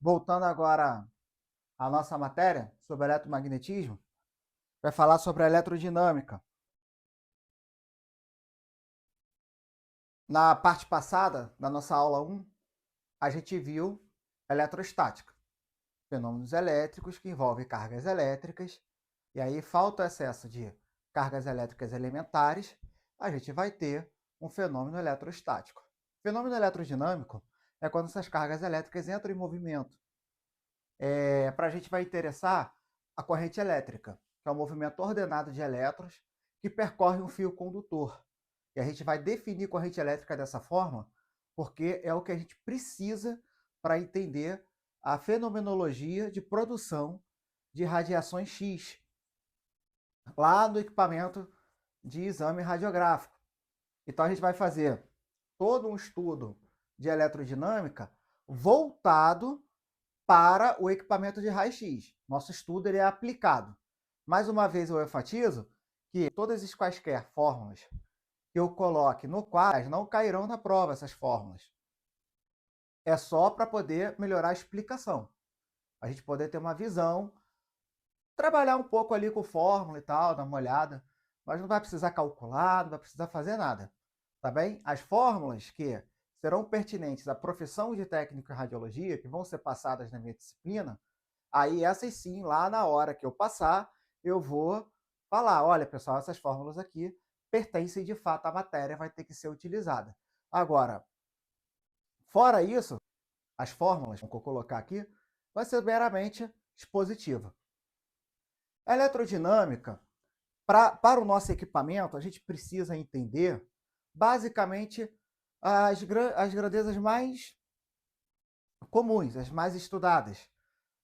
Voltando agora à nossa matéria sobre eletromagnetismo, vai falar sobre a eletrodinâmica. Na parte passada, da nossa aula 1, a gente viu eletrostática, fenômenos elétricos que envolvem cargas elétricas, e aí falta o excesso de cargas elétricas elementares, a gente vai ter um fenômeno eletrostático. Fenômeno eletrodinâmico é quando essas cargas elétricas entram em movimento. Para a gente vai interessar a corrente elétrica, que é o movimento ordenado de elétrons que percorre um fio condutor. E a gente vai definir corrente elétrica dessa forma, porque é o que a gente precisa para entender a fenomenologia de produção de radiações X, lá no equipamento de exame radiográfico. Então a gente vai fazer todo um estudo de eletrodinâmica voltado para o equipamento de raio-x. Nosso estudo ele é aplicado. Mais uma vez eu enfatizo que todas as quaisquer fórmulas que eu coloque no quadro não cairão na prova, essas fórmulas. É só para poder melhorar a explicação. A gente poder ter uma visão, trabalhar um pouco ali com fórmula e tal, dar uma olhada, mas não vai precisar calcular, não vai precisar fazer nada. Tá bem? As fórmulas que serão pertinentes à profissão de técnico em radiologia, que vão ser passadas na minha disciplina, aí essas sim, lá na hora que eu passar, eu vou falar, olha pessoal, essas fórmulas aqui pertencem de fato à matéria, vai ter que ser utilizada. Agora, fora isso, as fórmulas que eu vou colocar aqui, vai ser meramente expositiva. A eletrodinâmica, para o nosso equipamento, a gente precisa entender basicamente as grandezas mais comuns, as mais estudadas,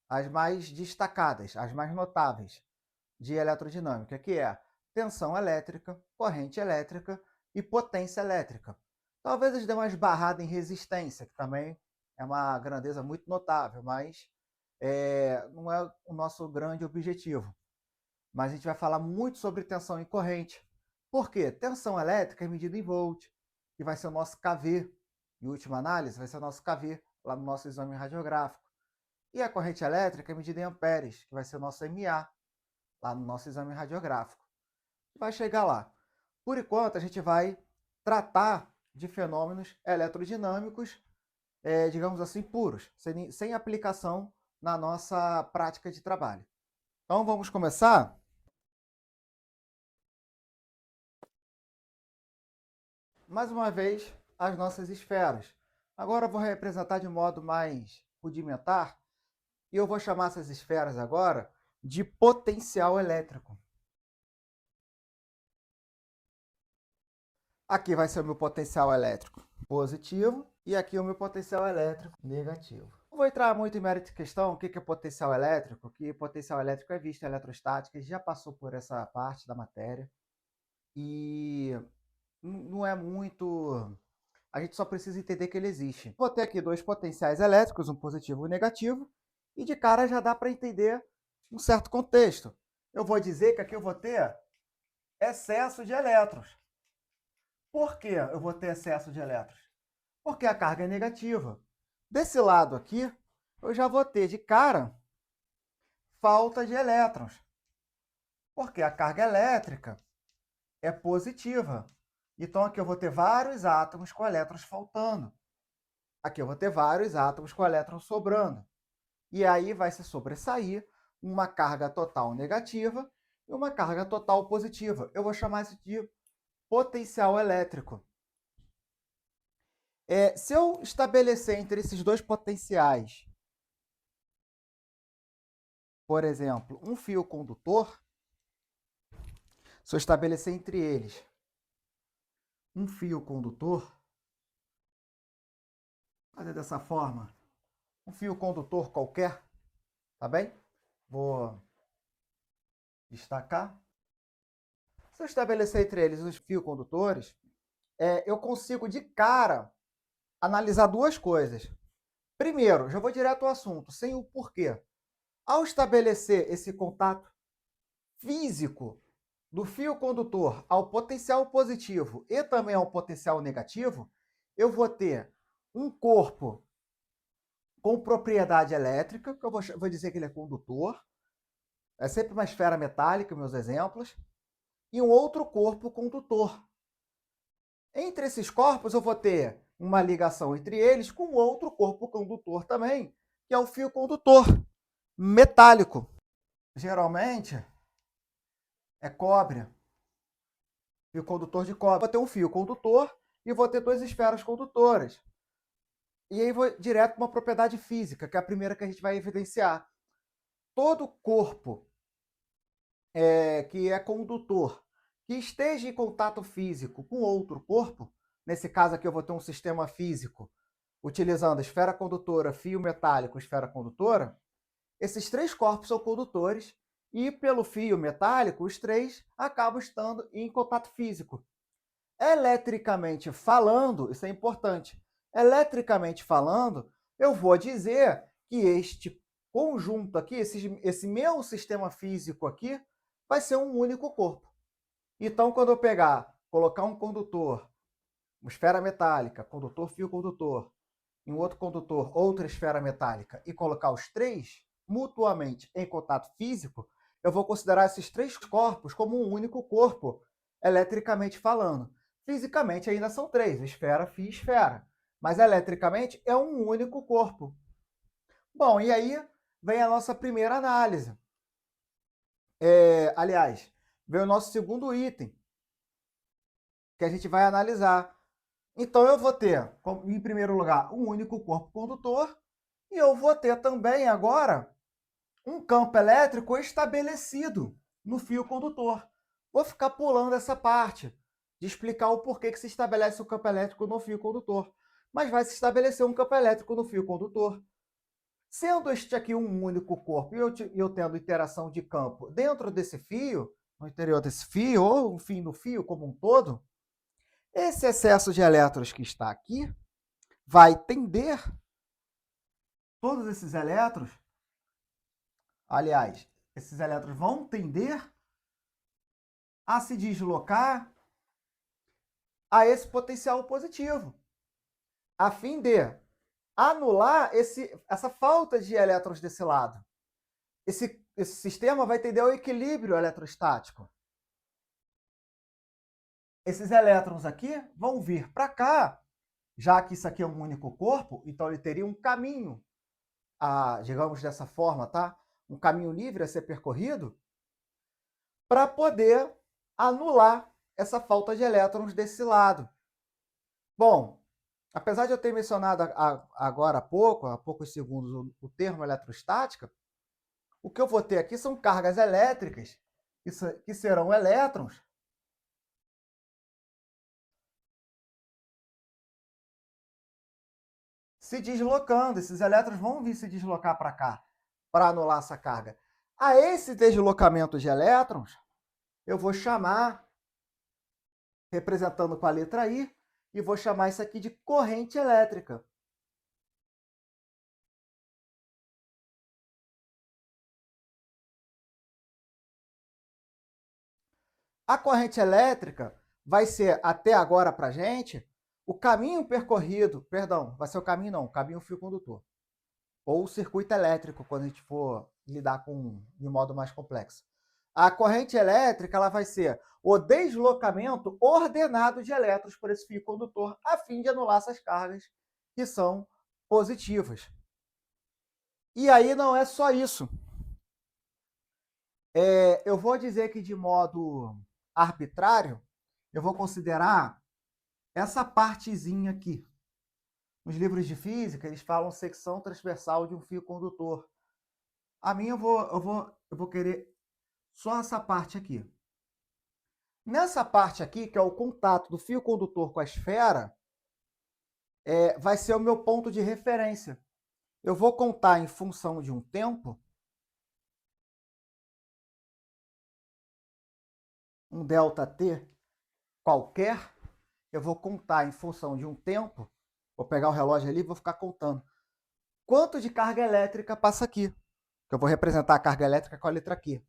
as mais destacadas, as mais notáveis de eletrodinâmica, que é tensão elétrica, corrente elétrica e potência elétrica. Talvez eles dêem uma esbarrada em resistência, que também é uma grandeza muito notável, mas não é o nosso grande objetivo. Mas a gente vai falar muito sobre tensão e corrente. Por quê? Tensão elétrica é medida em volt, que vai ser o nosso KV. Em última análise, vai ser o nosso KV, lá no nosso exame radiográfico. E a corrente elétrica é medida em amperes, que vai ser o nosso MA, lá no nosso exame radiográfico. Vai chegar lá. Por enquanto, a gente vai tratar de fenômenos eletrodinâmicos, digamos assim, puros, sem aplicação na nossa prática de trabalho. Então, vamos começar? Mais uma vez, as nossas esferas. Agora eu vou representar de modo mais rudimentar e eu vou chamar essas esferas agora de potencial elétrico. Aqui vai ser o meu potencial elétrico positivo e aqui o meu potencial elétrico negativo. Não vou entrar muito em mérito de questão, o que é potencial elétrico, que potencial elétrico é visto em eletrostática, já passou por essa parte da matéria e não é muito... A gente só precisa entender que ele existe. Vou ter aqui dois potenciais elétricos, um positivo e um negativo, e de cara já dá para entender um certo contexto. Eu vou dizer que aqui eu vou ter excesso de elétrons. Por que eu vou ter excesso de elétrons? Porque a carga é negativa. Desse lado aqui, eu já vou ter de cara falta de elétrons. Porque a carga elétrica é positiva. Então aqui eu vou ter vários átomos com elétrons faltando. Aqui eu vou ter vários átomos com elétrons sobrando. E aí vai se sobressair uma carga total negativa e uma carga total positiva. Eu vou chamar isso de potencial elétrico. Se eu estabelecer entre esses dois potenciais, por exemplo, um fio condutor, se eu estabelecer entre eles um fio condutor, fazer dessa forma, um fio condutor qualquer, tá bem? Vou destacar. Se eu estabelecer entre eles os fios condutores, eu consigo de cara analisar duas coisas. Primeiro, já vou direto ao assunto, sem o porquê. Ao estabelecer esse contato físico do fio condutor ao potencial positivo e também ao potencial negativo, eu vou ter um corpo com propriedade elétrica, que eu vou dizer que ele é condutor. É sempre uma esfera metálica, meus exemplos. E um outro corpo condutor. Entre esses corpos, eu vou ter uma ligação entre eles com outro corpo condutor também, que é o fio condutor metálico. Geralmente é cobre, fio condutor de cobre. Vou ter um fio condutor e vou ter duas esferas condutoras. E aí vou direto para uma propriedade física, que é a primeira que a gente vai evidenciar. Todo corpo que é condutor, que esteja em contato físico com outro corpo, nesse caso aqui eu vou ter um sistema físico utilizando esfera condutora, fio metálico, esfera condutora, esses três corpos são condutores e pelo fio metálico os três acabam estando em contato físico. Eletricamente falando, isso é importante, eletricamente falando, eu vou dizer que este conjunto aqui, esse meu sistema físico aqui, vai ser um único corpo. Então, quando eu colocar um condutor, uma esfera metálica, condutor, fio condutor, em um outro condutor, outra esfera metálica, e colocar os três mutuamente em contato físico, eu vou considerar esses três corpos como um único corpo, eletricamente falando. Fisicamente ainda são três, esfera, fio e esfera. Mas eletricamente é um único corpo. Bom, e aí vem a nossa primeira análise. Aliás, vem o nosso segundo item, que a gente vai analisar. Então, eu vou ter, em primeiro lugar, um único corpo condutor, e eu vou ter também agora um campo elétrico estabelecido no fio condutor. Vou ficar pulando essa parte de explicar o porquê que se estabelece o campo elétrico no fio condutor. Mas vai se estabelecer um campo elétrico no fio condutor. Sendo este aqui um único corpo e eu tendo interação de campo dentro desse fio, no interior desse fio, ou enfim, no fio como um todo, esse excesso de elétrons que está aqui vai tender todos esses elétrons, aliás, esses elétrons vão tender a se deslocar a esse potencial positivo, a fim de anular essa falta de elétrons desse lado. Esse sistema vai tender ao equilíbrio eletrostático. Esses elétrons aqui vão vir para cá, já que isso aqui é um único corpo, então ele teria um caminho, digamos dessa forma, tá? Um caminho livre a ser percorrido, para poder anular essa falta de elétrons desse lado. Bom, apesar de eu ter mencionado agora há poucos segundos, o termo eletrostática, o que eu vou ter aqui são cargas elétricas, que serão elétrons se deslocando. Esses elétrons vão vir se deslocar para cá, para anular essa carga. A esse deslocamento de elétrons, eu vou chamar, representando com a letra I, e vou chamar isso aqui de corrente elétrica. A corrente elétrica vai ser, até agora para a gente, o caminho percorrido, perdão, vai ser o caminho não, o caminho fio condutor. Ou o circuito elétrico, quando a gente for lidar de modo mais complexo. A corrente elétrica ela vai ser o deslocamento ordenado de elétrons por esse fio condutor, a fim de anular essas cargas que são positivas. E aí não é só isso. Eu vou dizer que de modo arbitrário, eu vou considerar essa partezinha aqui. Nos livros de física, eles falam secção transversal de um fio condutor. A minha eu vou querer só essa parte aqui. Nessa parte aqui, que é o contato do fio condutor com a esfera, vai ser o meu ponto de referência. Eu vou contar em função de um tempo, um ΔT qualquer, eu vou contar em função de um tempo, vou pegar o relógio ali e vou ficar contando. Quanto de carga elétrica passa aqui? Eu vou representar a carga elétrica com a letra Q.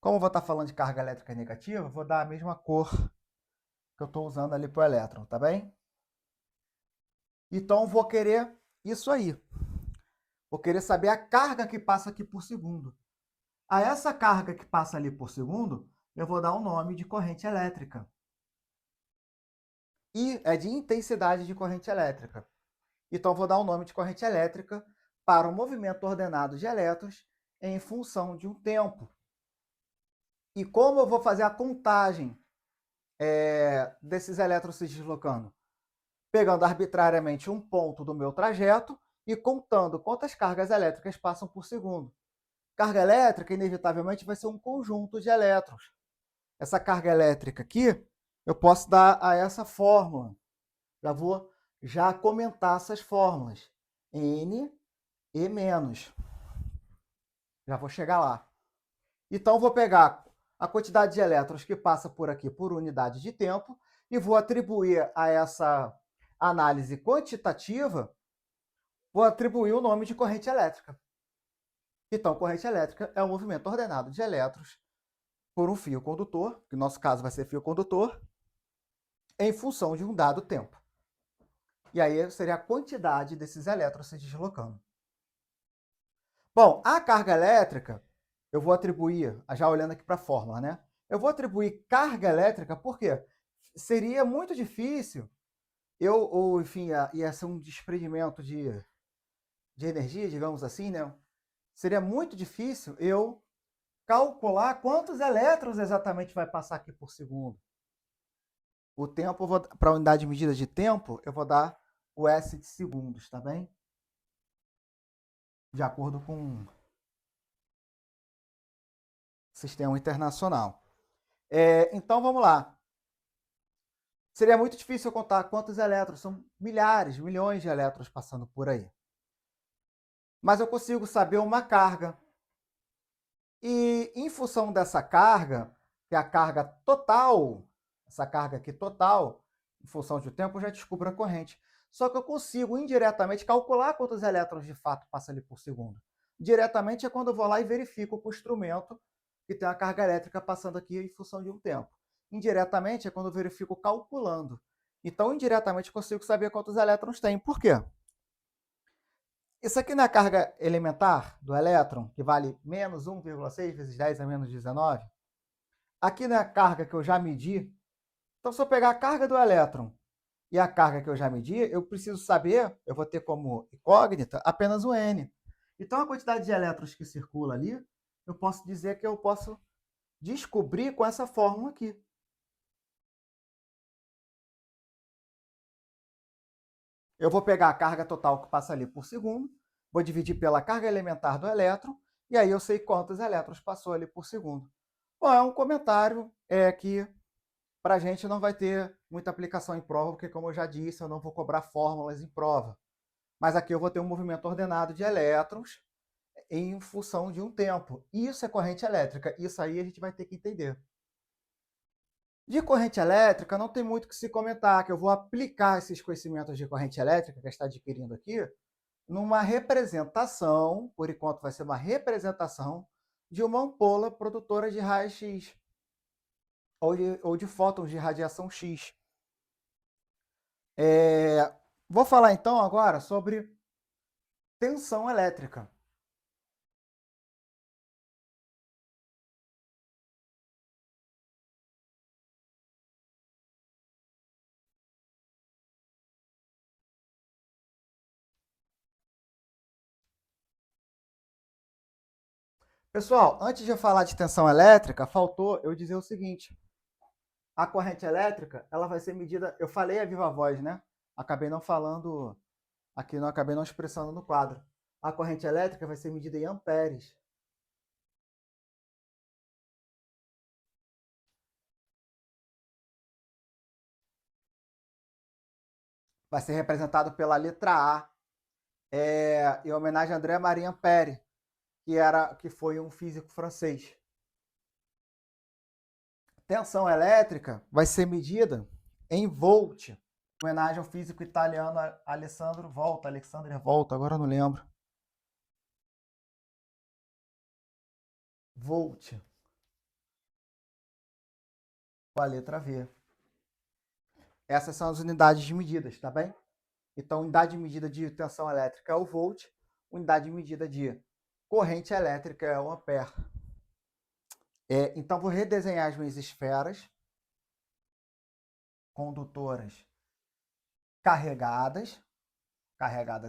Como eu vou estar falando de carga elétrica negativa, vou dar a mesma cor que eu estou usando ali para o elétron, tá bem? Então, vou querer isso aí. Vou querer saber a carga que passa aqui por segundo. A essa carga que passa ali por segundo, eu vou dar um nome de corrente elétrica. E é de intensidade de corrente elétrica. Então, vou dar um nome de corrente elétrica para o movimento ordenado de elétrons em função de um tempo. E como eu vou fazer a contagem desses elétrons se deslocando? Pegando arbitrariamente um ponto do meu trajeto e contando quantas cargas elétricas passam por segundo. Carga elétrica, inevitavelmente, vai ser um conjunto de elétrons. Essa carga elétrica aqui, eu posso dar a essa fórmula. Já vou comentar essas fórmulas. N e menos. Já vou chegar lá. Então, vou pegar a quantidade de elétrons que passa por aqui por unidade de tempo e vou atribuir a essa análise quantitativa, vou atribuir o nome de corrente elétrica. Então, corrente elétrica é o movimento ordenado de elétrons por um fio condutor, que no nosso caso vai ser fio condutor, em função de um dado tempo. E aí seria a quantidade desses elétrons se deslocando. Bom, a carga elétrica, eu vou atribuir, já olhando aqui para a fórmula, né? Eu vou atribuir carga elétrica porque seria muito difícil enfim, ia ser um desprendimento de energia, digamos assim, né? Seria muito difícil eu calcular quantos elétrons exatamente vai passar aqui por segundo. O tempo, para a unidade de medida de tempo, eu vou dar o S de segundos, tá bem? De acordo com o sistema internacional. Então, vamos lá. Seria muito difícil eu contar quantos elétrons, são milhares, milhões de elétrons passando por aí. Mas eu consigo saber uma carga. E em função dessa carga, que é a carga total, essa carga aqui total, em função do tempo, eu já descubro a corrente. Só que eu consigo indiretamente calcular quantos elétrons de fato passam ali por segundo. Diretamente é quando eu vou lá e verifico com o instrumento que tem a carga elétrica passando aqui em função de um tempo. Indiretamente é quando eu verifico calculando. Então, indiretamente, eu consigo saber quantos elétrons tem. Por quê? Isso aqui não é a carga elementar do elétron, que vale menos 1,6 vezes 10 a menos 19? Aqui não é a carga que eu já medi. Então, se eu pegar a carga do elétron e a carga que eu já medi, eu preciso saber, eu vou ter como incógnita apenas o N. Então, a quantidade de elétrons que circula ali, eu posso dizer que eu posso descobrir com essa fórmula aqui. Eu vou pegar a carga total que passa ali por segundo, vou dividir pela carga elementar do elétron, e aí eu sei quantos elétrons passou ali por segundo. Bom, é um comentário que para a gente não vai ter muita aplicação em prova, porque, como eu já disse, eu não vou cobrar fórmulas em prova. Mas aqui eu vou ter um movimento ordenado de elétrons em função de um tempo. Isso é corrente elétrica. Isso aí a gente vai ter que entender. De corrente elétrica, não tem muito o que se comentar, que eu vou aplicar esses conhecimentos de corrente elétrica que está adquirindo aqui numa representação, por enquanto vai ser uma representação, de uma ampola produtora de raios X, ou de fótons de radiação X. Vou falar então agora sobre tensão elétrica. Pessoal, antes de eu falar de tensão elétrica, faltou eu dizer o seguinte: a corrente elétrica, ela vai ser medida, eu falei a viva voz, né? Acabei não falando aqui, não acabei não expressando no quadro. A corrente elétrica vai ser medida em amperes. Vai ser representado pela letra A, em homenagem a André Marie Ampère, que foi um físico francês. Tensão elétrica vai ser medida em volt, em homenagem ao físico italiano Alessandro Volta, Alexandre Volta, agora não lembro. Volt, com a letra V. Essas são as unidades de medidas, tá bem? Então, unidade de medida de tensão elétrica é o volt, unidade de medida de corrente elétrica é o ampere. Então, vou redesenhar as minhas esferas condutoras carregadas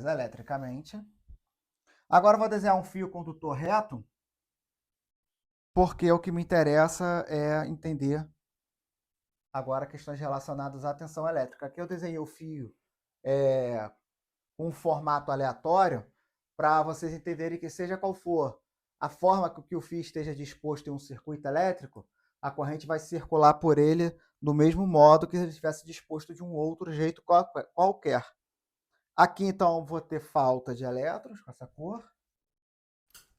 eletricamente. Agora, vou desenhar um fio condutor reto, porque o que me interessa é entender agora questões relacionadas à tensão elétrica. Aqui eu desenhei o fio com um formato aleatório para vocês entenderem que, seja qual for a forma que o fio esteja disposto em um circuito elétrico, a corrente vai circular por ele do mesmo modo que se ele estivesse disposto de um outro jeito qualquer. Aqui, então, eu vou ter falta de elétrons com essa cor.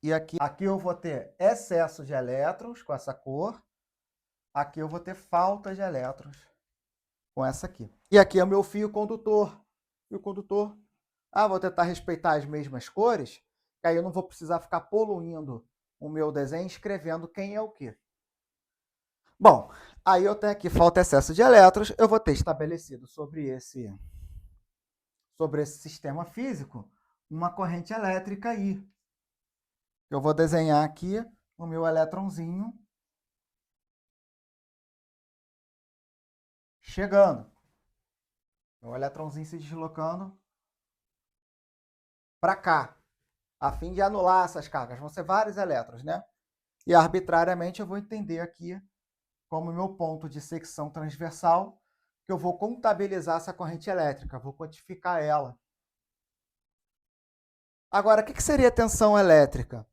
E aqui eu vou ter excesso de elétrons com essa cor. Aqui eu vou ter falta de elétrons com essa aqui. E aqui é o meu fio condutor. Fio condutor. Vou tentar respeitar as mesmas cores, que aí eu não vou precisar ficar poluindo o meu desenho escrevendo quem é o quê. Bom, aí eu tenho aqui falta excesso de elétrons, eu vou ter estabelecido sobre esse sistema físico uma corrente elétrica I. Eu vou desenhar aqui o meu elétronzinho chegando. O elétronzinho se deslocando para cá, a fim de anular essas cargas. Vão ser vários elétrons, né? E arbitrariamente eu vou entender aqui como meu ponto de secção transversal, que eu vou contabilizar essa corrente elétrica, vou quantificar ela. Agora, o que seria tensão elétrica?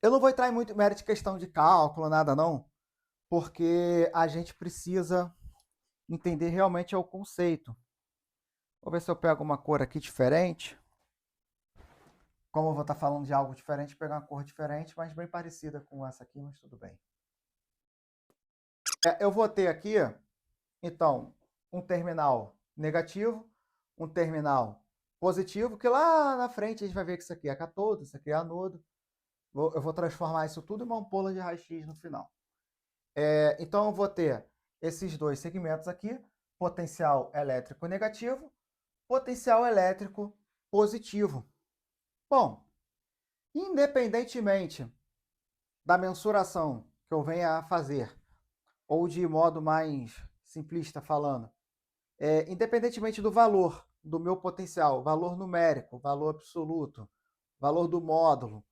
Eu não vou entrar em muito mérito de questão de cálculo, nada não, porque a gente precisa entender realmente o conceito. Vou ver se eu pego uma cor aqui diferente. Como eu vou estar falando de algo diferente, pegar uma cor diferente, mas bem parecida com essa aqui, mas tudo bem. Eu vou ter aqui, então, um terminal negativo, um terminal positivo, que lá na frente a gente vai ver que isso aqui é cátodo, isso aqui é anodo. Eu vou transformar isso tudo em uma ampola de raio-x no final. Então, eu vou ter esses dois segmentos aqui, potencial elétrico negativo, potencial elétrico positivo. Bom, independentemente da mensuração que eu venha a fazer, ou de modo mais simplista falando, independentemente do valor do meu potencial, valor numérico, valor absoluto, valor do módulo,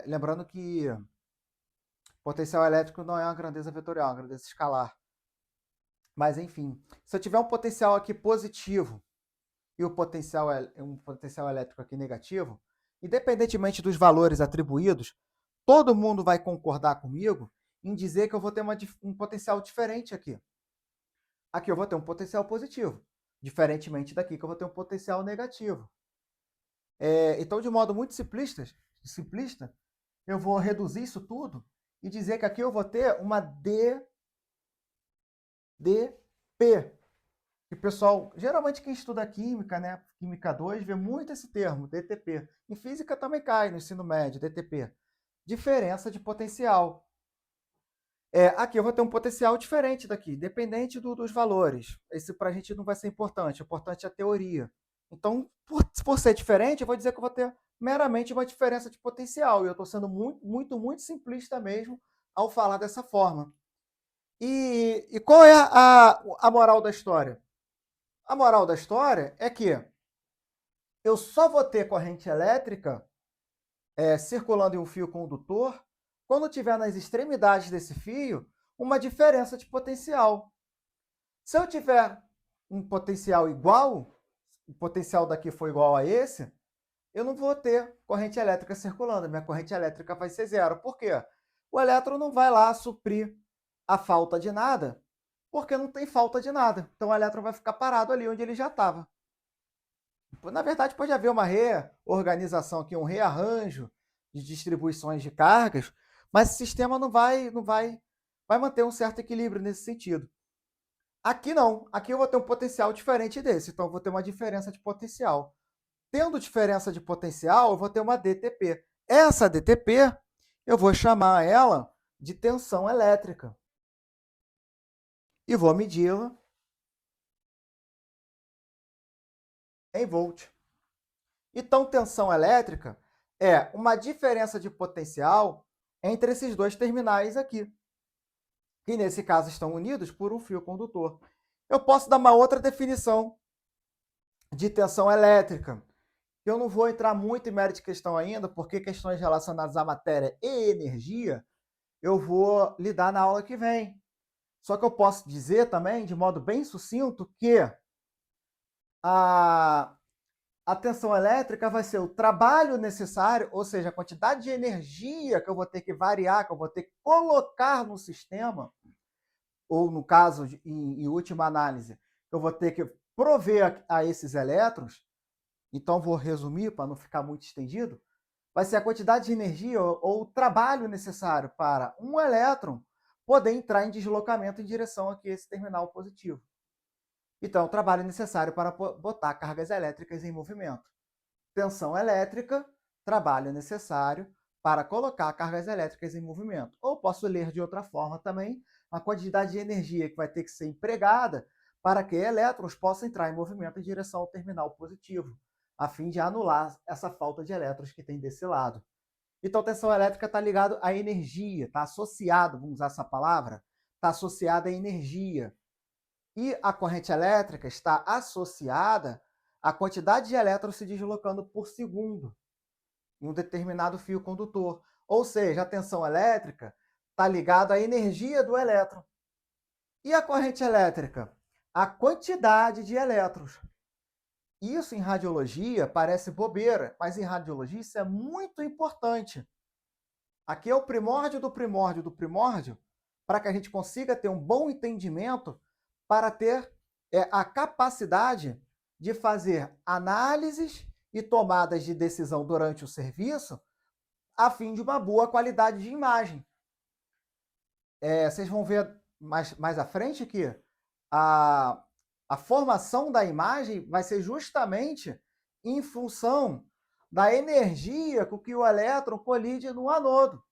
lembrando que potencial elétrico não é uma grandeza vetorial, é uma grandeza escalar. Mas, enfim, se eu tiver um potencial aqui positivo e um potencial elétrico aqui negativo, independentemente dos valores atribuídos, todo mundo vai concordar comigo em dizer que eu vou ter um potencial diferente aqui. Aqui eu vou ter um potencial positivo, diferentemente daqui que eu vou ter um potencial negativo. Então, de modo muito simplista, eu vou reduzir isso tudo e dizer que aqui eu vou ter uma DP. E, pessoal, geralmente quem estuda química, né, química 2, vê muito esse termo, DTP. Em física também cai no ensino médio, DTP. Diferença de potencial. Aqui eu vou ter um potencial diferente daqui, dependente dos valores. Esse para a gente não vai ser importante, o importante é a teoria. Então, por ser diferente, eu vou dizer que eu vou ter meramente uma diferença de potencial. E eu estou sendo muito simplista mesmo ao falar dessa forma. E qual é a moral da história? A moral da história é que eu só vou ter corrente elétrica circulando em um fio condutor quando tiver nas extremidades desse fio uma diferença de potencial. Se eu tiver um potencial igual, o potencial daqui for igual a esse, eu não vou ter corrente elétrica circulando, minha corrente elétrica vai ser zero. Por quê? O elétron não vai lá suprir a falta de nada, porque não tem falta de nada. Então o elétron vai ficar parado ali onde ele já estava. Na verdade, pode haver uma reorganização aqui, um rearranjo de distribuições de cargas, mas o sistema vai manter um certo equilíbrio nesse sentido. Aqui não, aqui eu vou ter um potencial diferente desse, então eu vou ter uma diferença de potencial. Tendo diferença de potencial, eu vou ter uma DTP. Essa DTP, eu vou chamar ela de tensão elétrica. E vou medi-la em volt. Então, tensão elétrica é uma diferença de potencial entre esses dois terminais aqui, que nesse caso estão unidos por um fio condutor. Eu posso dar uma outra definição de tensão elétrica. Eu não vou entrar muito em mérito de questão ainda, porque questões relacionadas à matéria e energia eu vou lidar na aula que vem. Só que eu posso dizer também, de modo bem sucinto, que a tensão elétrica vai ser o trabalho necessário, ou seja, a quantidade de energia que eu vou ter que variar, que eu vou ter que colocar no sistema, ou no caso, em última análise, eu vou ter que prover a esses elétrons. Então, vou resumir para não ficar muito estendido. Vai ser a quantidade de energia ou o trabalho necessário para um elétron poder entrar em deslocamento em direção aqui a esse terminal positivo. Então, o trabalho necessário para botar cargas elétricas em movimento. Tensão elétrica, trabalho necessário para colocar cargas elétricas em movimento. Ou posso ler de outra forma também, a quantidade de energia que vai ter que ser empregada para que elétrons possam entrar em movimento em direção ao terminal positivo, a fim de anular essa falta de elétrons que tem desse lado. Então, tensão elétrica está ligado à energia, está associado, vamos usar essa palavra, está associada à energia. E a corrente elétrica está associada à quantidade de elétrons se deslocando por segundo em um determinado fio condutor. Ou seja, a tensão elétrica está ligada à energia do elétron. E a corrente elétrica? A quantidade de elétrons. Isso em radiologia parece bobeira, mas em radiologia isso é muito importante. Aqui é o primórdio do primórdio do primórdio, para que a gente consiga ter um bom entendimento, para ter a capacidade de fazer análises e tomadas de decisão durante o serviço, a fim de uma boa qualidade de imagem. Vocês vão ver mais à frente que a formação da imagem vai ser justamente em função da energia com que o elétron colide no anodo.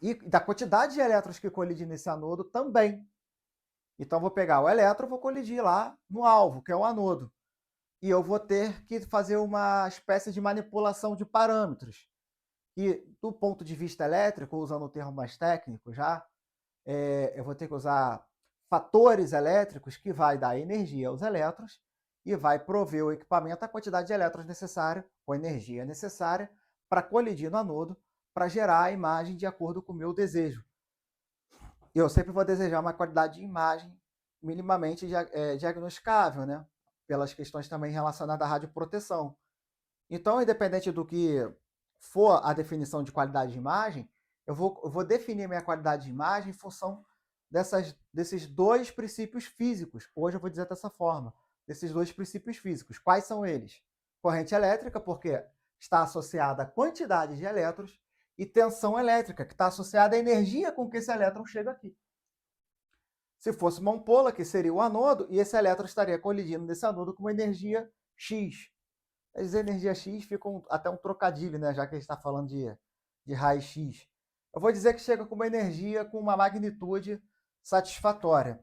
E da quantidade de elétrons que colidem nesse anodo também. Então, vou pegar o elétron, vou colidir lá no alvo, que é o anodo. E eu vou ter que fazer uma espécie de manipulação de parâmetros. E, do ponto de vista elétrico, usando o termo mais técnico já, eu vou ter que usar fatores elétricos que vai dar energia aos elétrons e vai prover o equipamento a quantidade de elétrons necessária, ou energia necessária, para colidir no anodo, para gerar a imagem de acordo com o meu desejo. Eu sempre vou desejar uma qualidade de imagem minimamente diagnosticável, né? Pelas questões também relacionadas à radioproteção. Então, independente do que for a definição de qualidade de imagem, eu vou definir minha qualidade de imagem em função desses dois princípios físicos. Hoje eu vou dizer dessa forma, desses dois princípios físicos. Quais são eles? Corrente elétrica, porque está associada à quantidade de elétrons, e tensão elétrica, que está associada à energia com que esse elétron chega aqui. Se fosse uma ampola, que seria o anodo, e esse elétron estaria colidindo nesse anodo com uma energia X. As energias X ficam até um trocadilho, né? Já que a gente está falando de raiz X. Eu vou dizer que chega com uma energia com uma magnitude satisfatória.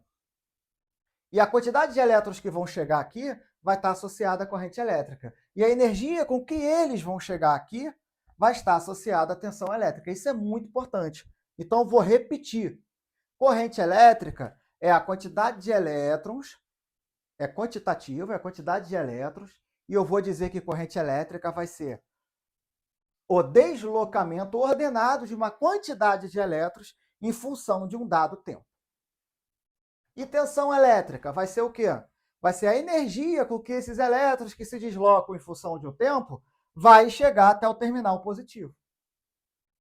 E a quantidade de elétrons que vão chegar aqui vai estar associada à corrente elétrica. E a energia com que eles vão chegar aqui vai estar associada à tensão elétrica. Isso é muito importante. Então, eu vou repetir. Corrente elétrica é a quantidade de elétrons, é quantitativo, é a quantidade de elétrons, e eu vou dizer que corrente elétrica vai ser o deslocamento ordenado de uma quantidade de elétrons em função de um dado tempo. E tensão elétrica vai ser o quê? Vai ser a energia com que esses elétrons que se deslocam em função de um tempo vai chegar até o terminal positivo.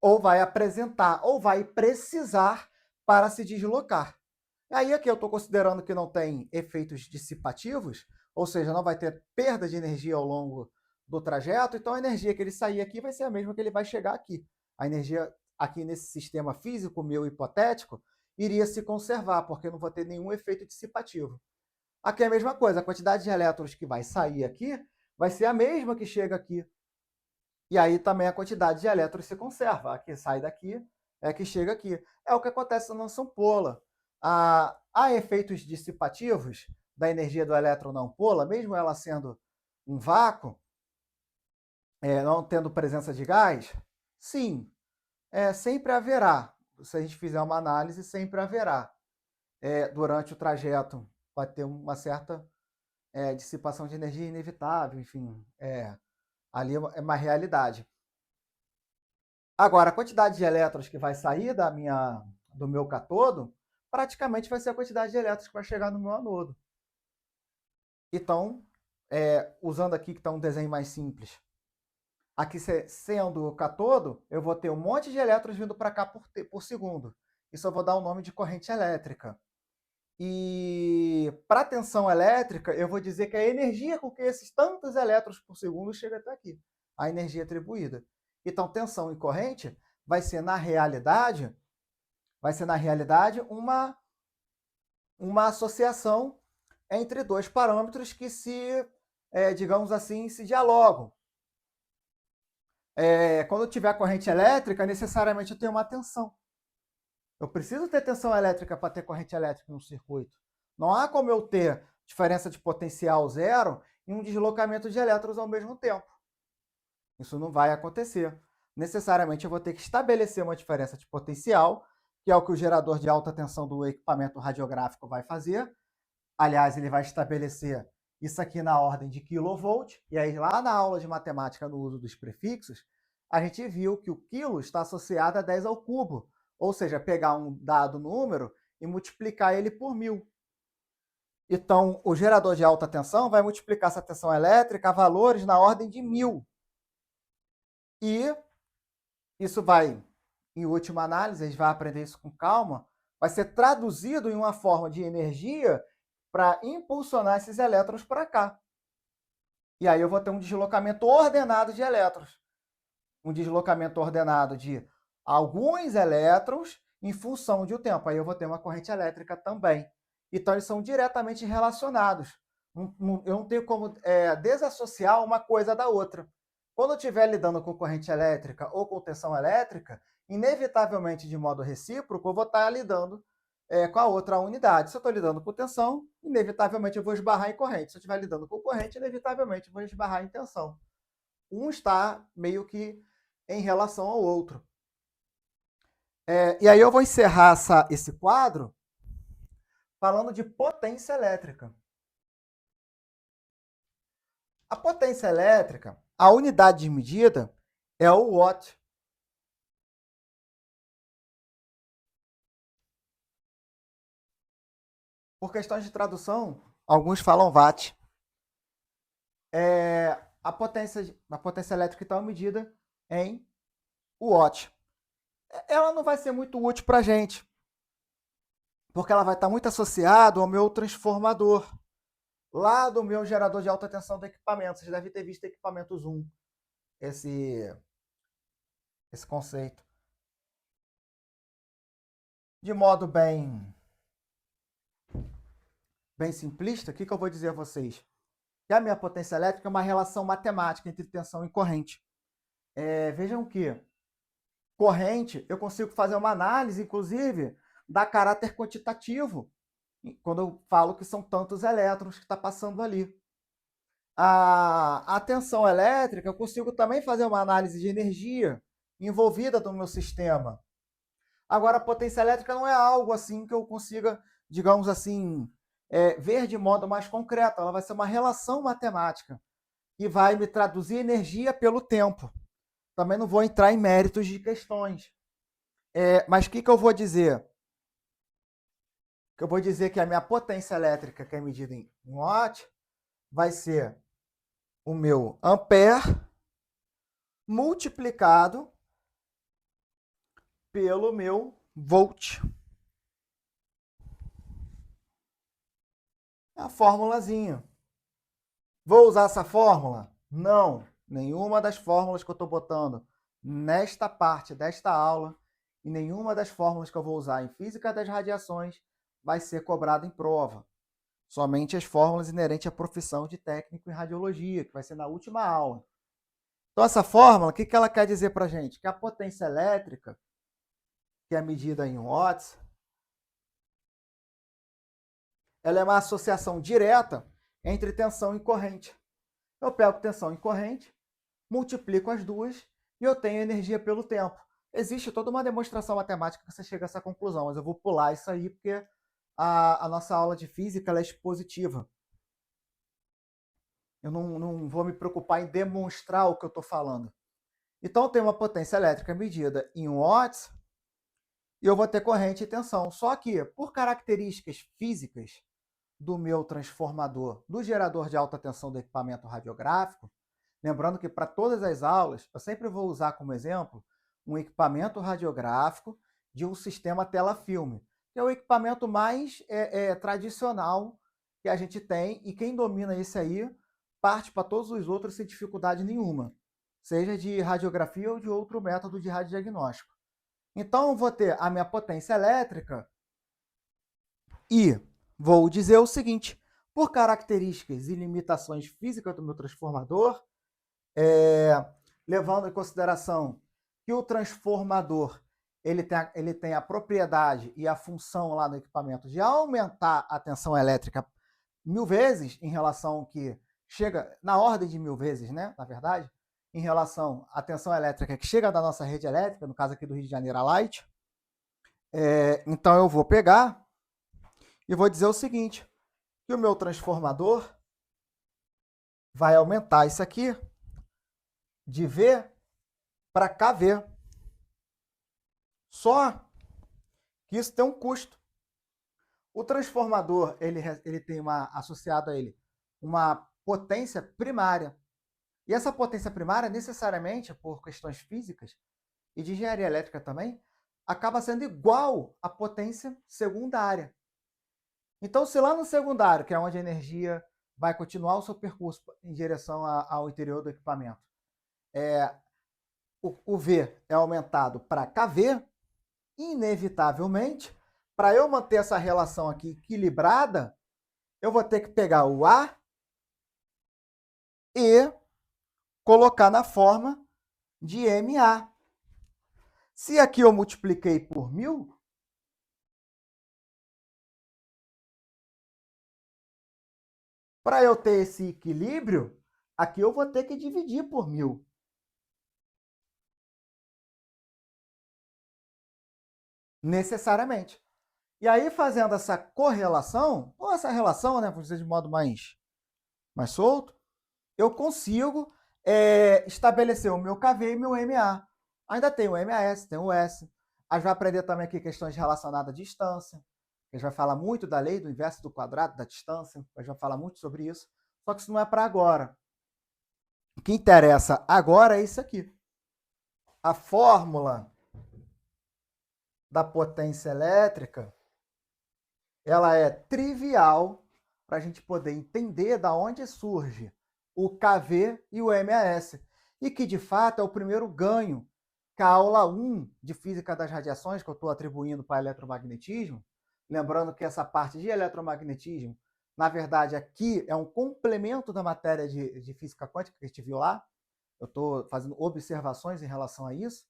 Ou vai apresentar, ou vai precisar para se deslocar. E aí aqui eu estou considerando que não tem efeitos dissipativos, ou seja, não vai ter perda de energia ao longo do trajeto, então a energia que ele sair aqui vai ser a mesma que ele vai chegar aqui. A energia aqui nesse sistema físico meu hipotético iria se conservar, porque eu não vou ter nenhum efeito dissipativo. Aqui é a mesma coisa, a quantidade de elétrons que vai sair aqui vai ser a mesma que chega aqui. E aí também a quantidade de elétrons se conserva. A que sai daqui é a que chega aqui. É o que acontece na nossa ampola. Há efeitos dissipativos? da energia do elétron na ampola, mesmo ela sendo um vácuo, não tendo presença de gás? Sim, sempre haverá. Se a gente fizer uma análise, sempre haverá. Durante o trajeto vai ter uma certa dissipação de energia inevitável, enfim, ali é uma realidade. Agora, a quantidade de elétrons que vai sair do meu catodo, praticamente vai ser a quantidade de elétrons que vai chegar no meu anodo. Então, usando aqui que está um desenho mais simples, aqui sendo o catodo, eu vou ter um monte de elétrons vindo para cá por segundo. Isso eu vou dar o nome de corrente elétrica. E para a tensão elétrica, eu vou dizer que a energia com que esses tantos elétrons por segundo chega até aqui, a energia atribuída. Então, tensão e corrente vai ser, na realidade, uma associação entre dois parâmetros que digamos assim, se dialogam. Quando eu tiver corrente elétrica, necessariamente eu tenho uma tensão. Eu preciso ter tensão elétrica para ter corrente elétrica no circuito. Não há como eu ter diferença de potencial zero e um deslocamento de elétrons ao mesmo tempo. Isso não vai acontecer. Necessariamente eu vou ter que estabelecer uma diferença de potencial, que é o que o gerador de alta tensão do equipamento radiográfico vai fazer. Aliás, ele vai estabelecer isso aqui na ordem de kV, e aí lá na aula de matemática no uso dos prefixos, a gente viu que o quilo está associado a 10 ao cubo, ou seja, pegar um dado número e multiplicar ele por 1000. Então, o gerador de alta tensão vai multiplicar essa tensão elétrica a valores na ordem de 1000. E isso vai, em última análise, a gente vai aprender isso com calma, vai ser traduzido em uma forma de energia para impulsionar esses elétrons para cá. E aí eu vou ter um deslocamento ordenado de elétrons. Um deslocamento ordenado de alguns elétrons em função de um tempo. Aí eu vou ter uma corrente elétrica também. Então, eles são diretamente relacionados. Eu não tenho como desassociar uma coisa da outra. Quando eu estiver lidando com corrente elétrica ou com tensão elétrica, inevitavelmente, de modo recíproco, eu vou estar lidando com a outra unidade. Se eu estou lidando com tensão, inevitavelmente eu vou esbarrar em corrente. Se eu estiver lidando com corrente, inevitavelmente eu vou esbarrar em tensão. Um está meio que em relação ao outro. E aí eu vou encerrar esse quadro falando de potência elétrica. A potência elétrica, a unidade de medida é o watt. Por questões de tradução, alguns falam watt. A potência elétrica, então, é medida em watt. Ela não vai ser muito útil para a gente, porque ela vai estar muito associada ao meu transformador, lá do meu gerador de alta tensão do equipamento. Vocês devem ter visto equipamento Zoom, esse conceito. De modo bem simplista, o que eu vou dizer a vocês? Que a minha potência elétrica é uma relação matemática entre tensão e corrente. Vejam que corrente, eu consigo fazer uma análise, inclusive, da caráter quantitativo, quando eu falo que são tantos elétrons que está passando ali. A tensão elétrica, eu consigo também fazer uma análise de energia envolvida no meu sistema. Agora, a potência elétrica não é algo assim que eu consiga, digamos assim, ver de modo mais concreto. Ela vai ser uma relação matemática que vai me traduzir energia pelo tempo. Também não vou entrar em méritos de questões. Mas o que eu vou dizer? Eu vou dizer que a minha potência elétrica, que é medida em watt, vai ser o meu ampere multiplicado pelo meu volt. É a formulazinha. Vou usar essa fórmula? Não. Nenhuma das fórmulas que eu estou botando nesta parte desta aula e nenhuma das fórmulas que eu vou usar em física das radiações vai ser cobrada em prova. Somente as fórmulas inerentes à profissão de técnico em radiologia, que vai ser na última aula. Então, essa fórmula, o que ela quer dizer para a gente? Que a potência elétrica, que é medida em watts, ela é uma associação direta entre tensão e corrente. Eu pego tensão e corrente, multiplico as duas e eu tenho energia pelo tempo. Existe toda uma demonstração matemática que você chega a essa conclusão, mas eu vou pular isso aí porque a nossa aula de física ela é expositiva. Eu não vou me preocupar em demonstrar o que eu estou falando. Então, eu tenho uma potência elétrica medida em watts e eu vou ter corrente e tensão. Só que, por características físicas do meu transformador, do gerador de alta tensão do equipamento radiográfico, lembrando que para todas as aulas, eu sempre vou usar como exemplo um equipamento radiográfico de um sistema tela-filme, que é o equipamento mais tradicional que a gente tem, e quem domina esse aí parte para todos os outros sem dificuldade nenhuma, seja de radiografia ou de outro método de radiodiagnóstico. Então, eu vou ter a minha potência elétrica e vou dizer o seguinte: por características e limitações físicas do meu transformador, levando em consideração que o transformador ele tem a propriedade e a função lá no equipamento de aumentar a tensão elétrica 1000 vezes em relação ao que chega, na ordem de 1000 vezes, né, na verdade, em relação à tensão elétrica que chega da nossa rede elétrica, no caso aqui do Rio de Janeiro, a Light. Então eu vou pegar e vou dizer o seguinte, que o meu transformador vai aumentar isso aqui de V para KV. Só que isso tem um custo. O transformador ele tem associado a ele uma potência primária. E essa potência primária, necessariamente, por questões físicas e de engenharia elétrica também, acaba sendo igual à potência secundária. Então, se lá no secundário, que é onde a energia vai continuar o seu percurso em direção ao interior do equipamento, o V é aumentado para KV, inevitavelmente, para eu manter essa relação aqui equilibrada, eu vou ter que pegar o A e colocar na forma de MA. Se aqui eu multipliquei por 1000, para eu ter esse equilíbrio, aqui eu vou ter que dividir por 1000. Necessariamente. E aí, fazendo essa correlação, ou essa relação, né, vou dizer de modo mais solto, eu consigo estabelecer o meu KV e meu MA. Ainda tem o MAS, tem o S. A gente vai aprender também aqui questões relacionadas à distância. A gente vai falar muito da lei do inverso do quadrado da distância. A gente vai falar muito sobre isso. Só que isso não é para agora. O que interessa agora é isso aqui. A fórmula da potência elétrica, ela é trivial para a gente poder entender da onde surge o KV e o MAS. E que, de fato, é o primeiro ganho que a aula 1 de Física das Radiações, que eu estou atribuindo para eletromagnetismo, lembrando que essa parte de eletromagnetismo, na verdade, aqui é um complemento da matéria de física quântica que a gente viu lá. Eu estou fazendo observações em relação a isso.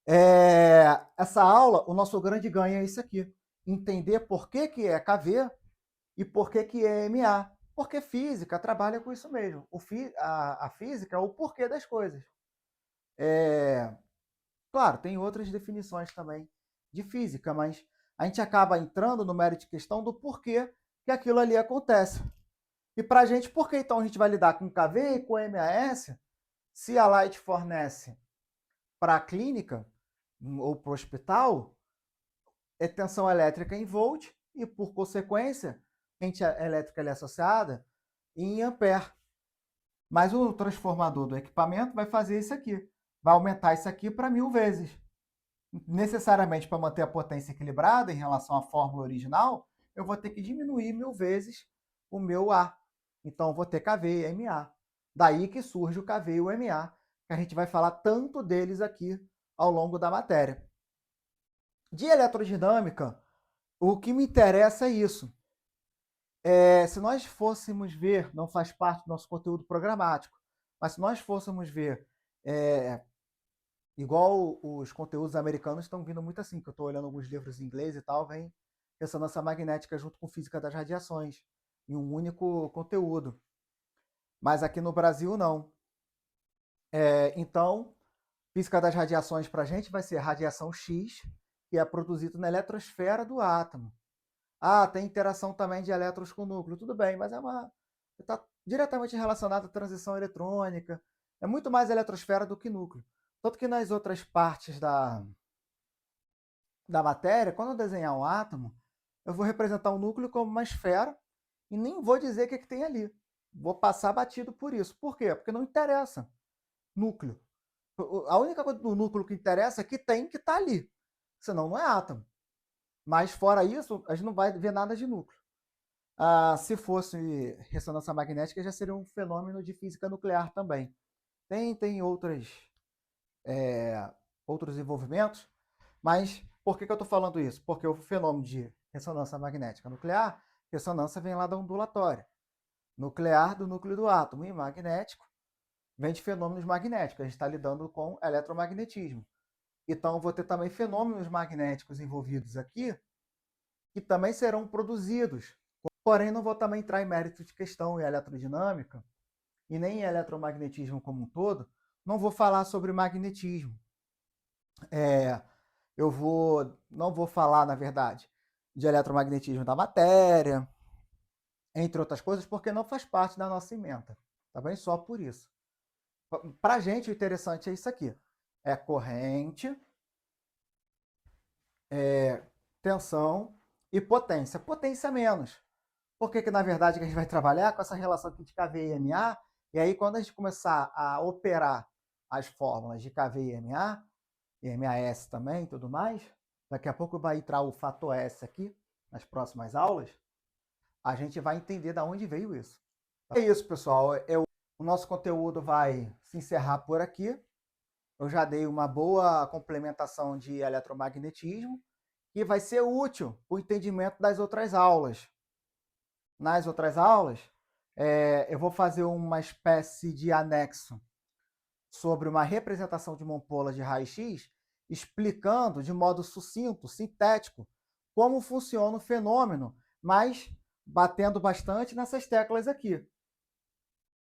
Essa aula, o nosso grande ganho é isso aqui. Entender por que é KV e por que é MA. Porque física trabalha com isso mesmo. A física é o porquê das coisas. Claro, tem outras definições também de física, mas a gente acaba entrando no mérito de questão do porquê que aquilo ali acontece. E para a gente, por que então a gente vai lidar com KV e com MAS se a Light fornece para a clínica ou para o hospital tensão elétrica em volt e, por consequência, corrente elétrica é associada em ampere. Mas o transformador do equipamento vai fazer isso aqui. Vai aumentar isso aqui para 1000 vezes. Necessariamente, para manter a potência equilibrada em relação à fórmula original, eu vou ter que diminuir 1000 vezes o meu A. Então, eu vou ter KV e MA. Daí que surge o KV e o MA, que a gente vai falar tanto deles aqui ao longo da matéria. De eletrodinâmica, o que me interessa é isso. Se nós fôssemos ver, não faz parte do nosso conteúdo programático, mas se nós fôssemos ver, igual os conteúdos americanos estão vindo muito assim, que eu estou olhando alguns livros em inglês e tal, vem ressonância magnética junto com física das radiações, em um único conteúdo. Mas aqui no Brasil, não. Então, física das radiações para a gente vai ser radiação X, que é produzido na eletrosfera do átomo. Ah, tem interação também de elétrons com o núcleo. Tudo bem, mas está diretamente relacionado à transição eletrônica. É muito mais eletrosfera do que núcleo. Tanto que nas outras partes da matéria, quando eu desenhar um átomo, eu vou representar o núcleo como uma esfera e nem vou dizer o que tem ali. Vou passar batido por isso. Por quê? Porque não interessa núcleo. A única coisa do núcleo que interessa é que tem que estar ali. Senão não é átomo. Mas fora isso, a gente não vai ver nada de núcleo. Se fosse ressonância magnética, já seria um fenômeno de física nuclear também. Tem outros envolvimentos, mas por que eu estou falando isso? Porque o fenômeno de ressonância magnética nuclear, ressonância vem lá da ondulatória. Nuclear do núcleo do átomo e magnético vem de fenômenos magnéticos. A gente está lidando com eletromagnetismo. Então, vou ter também fenômenos magnéticos envolvidos aqui, que também serão produzidos. Porém, não vou também entrar em mérito de questão em eletrodinâmica, e nem em eletromagnetismo como um todo. Não vou falar sobre magnetismo. Não vou falar, na verdade, de eletromagnetismo da matéria, entre outras coisas, porque não faz parte da nossa ementa. Tá bem? Só por isso. Para a gente, o interessante é isso aqui. É corrente, tensão e potência. Potência menos. Porque na verdade, que a gente vai trabalhar com essa relação aqui de KV e MA, e aí quando a gente começar a operar as fórmulas de KV e MA, e MAS também e tudo mais, daqui a pouco vai entrar o fator S aqui, nas próximas aulas, a gente vai entender de onde veio isso. É isso, pessoal. O nosso conteúdo vai se encerrar por aqui. Eu já dei uma boa complementação de eletromagnetismo, que vai ser útil para o entendimento das outras aulas. Nas outras aulas, eu vou fazer uma espécie de anexo sobre uma representação de uma ampola de raio-x, explicando de modo sucinto, sintético, como funciona o fenômeno, mas batendo bastante nessas teclas aqui,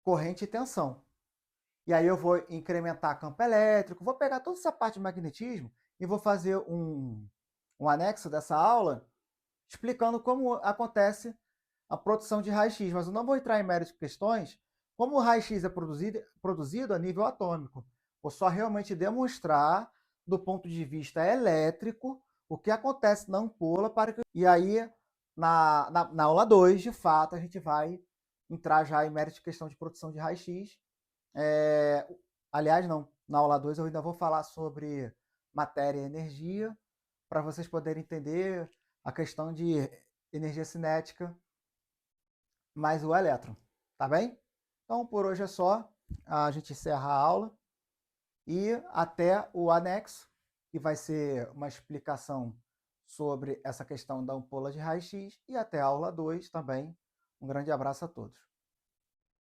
corrente e tensão. E aí eu vou incrementar campo elétrico, vou pegar toda essa parte de magnetismo e vou fazer um anexo dessa aula explicando como acontece a produção de raio-x, mas eu não vou entrar em méritos de questões como o raio-x é produzido a nível atômico. Vou só realmente demonstrar, do ponto de vista elétrico, o que acontece na ampola. E aí, na aula 2, de fato, a gente vai entrar já em mérito de questão de produção de raio-x. Aliás, não, na aula 2 eu ainda vou falar sobre matéria e energia, para vocês poderem entender a questão de energia cinética mais o elétron, tá bem? Então, por hoje é só. A gente encerra a aula e até o anexo, que vai ser uma explicação sobre essa questão da ampola de raio-x, e até a aula 2 também. Um grande abraço a todos.